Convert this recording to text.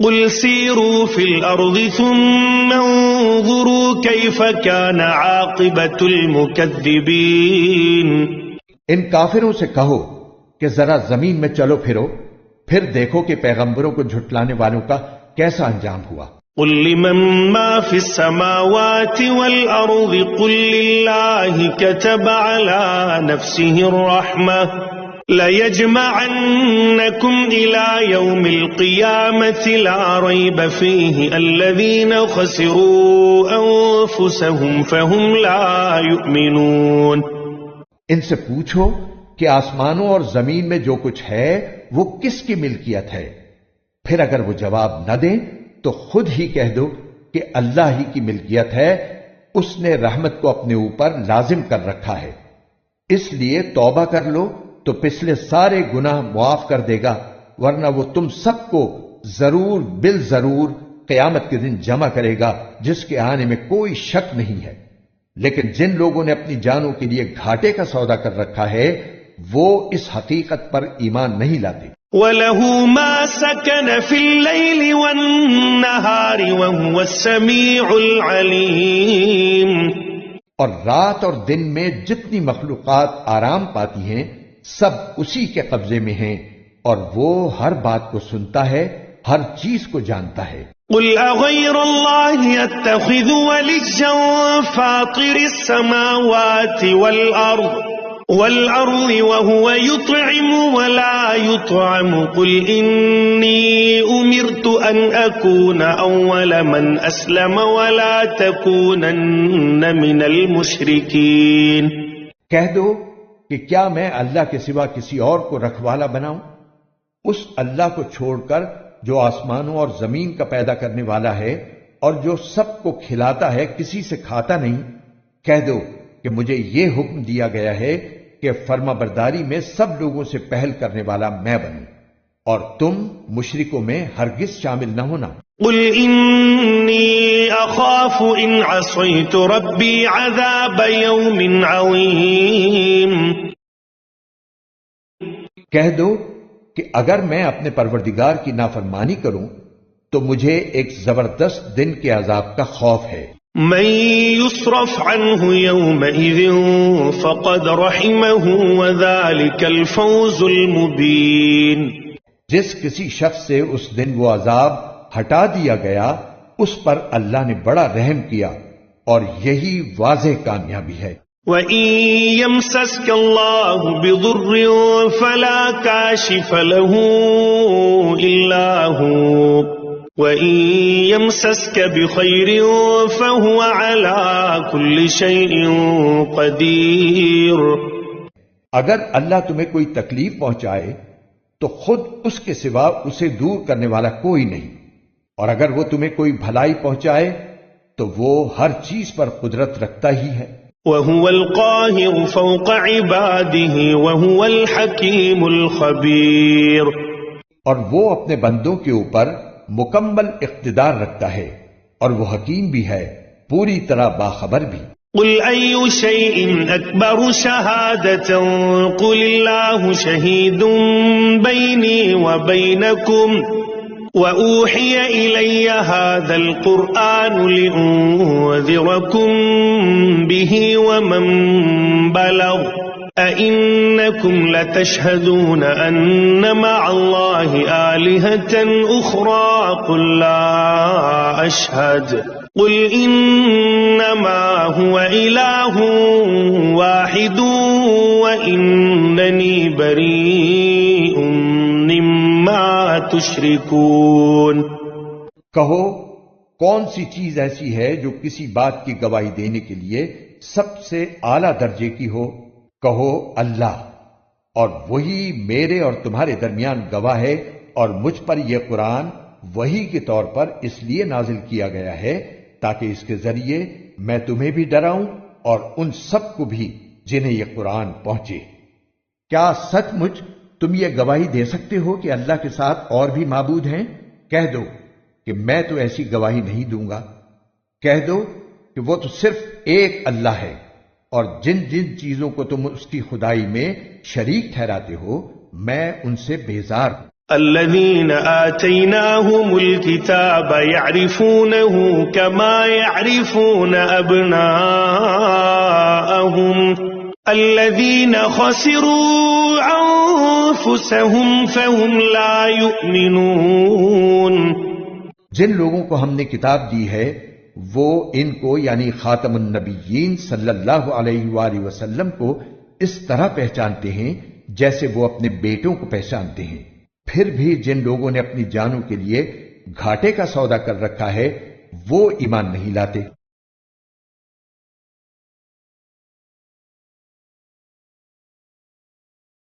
قل سیروا فی الارض ثم انظروا کیف کان عاقبۃ المکذبین۔ ان کافروں سے کہو کہ ذرا زمین میں چلو پھرو، پھر دیکھو کہ پیغمبروں کو جھٹلانے والوں کا کیسا انجام ہوا۔ قل لمن ما في السماوات والأرض قل لله كتب على نفسه الرحمة ليجمعنكم إلى يوم القيامة لا ريب فيه الذين خسروا أنفسهم فهم لا يؤمنون۔ ان سے پوچھو کہ آسمانوں اور زمین میں جو کچھ ہے وہ کس کی ملکیت ہے، پھر اگر وہ جواب نہ دیں تو خود ہی کہہ دو کہ اللہ ہی کی ملکیت ہے، اس نے رحمت کو اپنے اوپر لازم کر رکھا ہے، اس لیے توبہ کر لو تو پچھلے سارے گناہ معاف کر دے گا، ورنہ وہ تم سب کو ضرور بالضرور قیامت کے دن جمع کرے گا جس کے آنے میں کوئی شک نہیں ہے۔ لیکن جن لوگوں نے اپنی جانوں کے لیے گھاٹے کا سودا کر رکھا ہے وہ اس حقیقت پر ایمان نہیں لاتے۔ وَلَهُ مَا سَكَنَ فِي اللَّيْلِ وَالنَّهَارِ وَهُوَ السَّمِيعُ الْعَلِيمُ۔ اور رات اور دن میں جتنی مخلوقات آرام پاتی ہیں سب اسی کے قبضے میں ہیں، اور وہ ہر بات کو سنتا ہے، ہر چیز کو جانتا ہے۔ قُلْ أَغَيْرَ اللَّهِ أَتَّخِذُ وَلِيًّا فَاطِرِ السَّمَاوَاتِ وَالْأَرْضِ وَهُوَ يُطْعِمُ وَلَا يُطْعَمُ قُلْ إِنِّي أُمِرْتُ أَنْ أَكُونَ أَوَّلَ مَنْ أَسْلَمَ وَلَا تَكُونَنَّ مِنَ الْمُشْرِكِينَ۔ کہہ دو کہ کیا میں اللہ کے سوا کسی اور کو رکھوالا بناؤں، اس اللہ کو چھوڑ کر جو آسمانوں اور زمین کا پیدا کرنے والا ہے اور جو سب کو کھلاتا ہے، کسی سے کھاتا نہیں۔ کہہ دو کہ مجھے یہ حکم دیا گیا ہے کہ فرما برداری میں سب لوگوں سے پہل کرنے والا میں بنوں، اور تم مشرکوں میں ہرگز شامل نہ ہونا۔ قل انی اخاف ان عصیت ربی عذاب یوم عظیم۔ کہہ دو کہ اگر میں اپنے پروردگار کی نافرمانی کروں تو مجھے ایک زبردست دن کے عذاب کا خوف ہے۔ من يصرف عنه يومئذ فقد رحمه وذلك الفوز المبين۔ جس کسی شخص سے اس دن وہ عذاب ہٹا دیا گیا اس پر اللہ نے بڑا رحم کیا، اور یہی واضح کامیابی ہے۔ وَإِن يَمْسَسْكَ اللَّهُ بِضُرٍّ فَلَا كَاشِفَ لَهُ إِلَّا هُوَ وَإِن يَمْسَسْكَ بِخَيْرٍ فَهُوَ عَلَى كُلِّ شَيْءٍ قَدِيرٌ۔ اگر اللہ تمہیں کوئی تکلیف پہنچائے تو خود اس کے سوا اسے دور کرنے والا کوئی نہیں، اور اگر وہ تمہیں کوئی بھلائی پہنچائے تو وہ ہر چیز پر قدرت رکھتا ہی ہے۔ وَهُوَ الْقَاهِرُ فَوْقَ عِبَادِهِ وَهُوَ الْحَكِيمُ الْخَبِيرُ۔ اور وہ اپنے بندوں کے اوپر مکمل اقتدار رکھتا ہے، اور وہ حکیم بھی ہے، پوری طرح باخبر بھی۔ قُلْ أَيُّ شَيْءٍ أَكْبَرُ شَهَادَةً قُلِ اللَّهُ شَهِيدٌ بَيْنِي وَبَيْنَكُمْ وَأُوحِيَ إِلَيَّ هَذَا الْقُرْآنُ لِأُنذِرَكُم بِهِ وَمَن بَلَغَ أَإِنَّكُمْ لَتَشْهَدُونَ أَنَّ مَعَ اللَّهِ آلِهَةً أُخْرَى قُل لَّا أَشْهَدُ قُلْ إِنَّمَا هُوَ إِلَٰهٌ وَاحِدٌ وَإِنَّنِي بَرِيءٌ مِّمَّا تُشْرِكُونَ۔ کہو کون سی چیز ایسی ہے جو کسی بات کی گواہی دینے کے لیے سب سے اعلیٰ درجے کی ہو؟ کہو اللہ، اور وہی میرے اور تمہارے درمیان گواہ ہے، اور مجھ پر یہ قرآن وحی کے طور پر اس لیے نازل کیا گیا ہے تاکہ اس کے ذریعے میں تمہیں بھی ڈراؤں اور ان سب کو بھی جنہیں یہ قرآن پہنچے۔ کیا سچ مچ تم یہ گواہی دے سکتے ہو کہ اللہ کے ساتھ اور بھی معبود ہیں؟ کہہ دو کہ میں تو ایسی گواہی نہیں دوں گا۔ کہہ دو کہ وہ تو صرف ایک اللہ ہے، اور جن جن چیزوں کو تم اس کی خدائی میں شریک ٹھہراتے ہو میں ان سے بیزار ہوں۔ الذين آتيناهم الكتاب يعرفونه كما يعرفون أبناءهم الذين خسروا أنفسهم فهم لا يؤمنون. جن لوگوں کو ہم نے کتاب دی ہے وہ ان کو یعنی خاتم النبیین صلی اللہ علیہ وآلہ وسلم کو اس طرح پہچانتے ہیں جیسے وہ اپنے بیٹوں کو پہچانتے ہیں. پھر بھی جن لوگوں نے اپنی جانوں کے لیے گھاٹے کا سودا کر رکھا ہے وہ ایمان نہیں لاتے.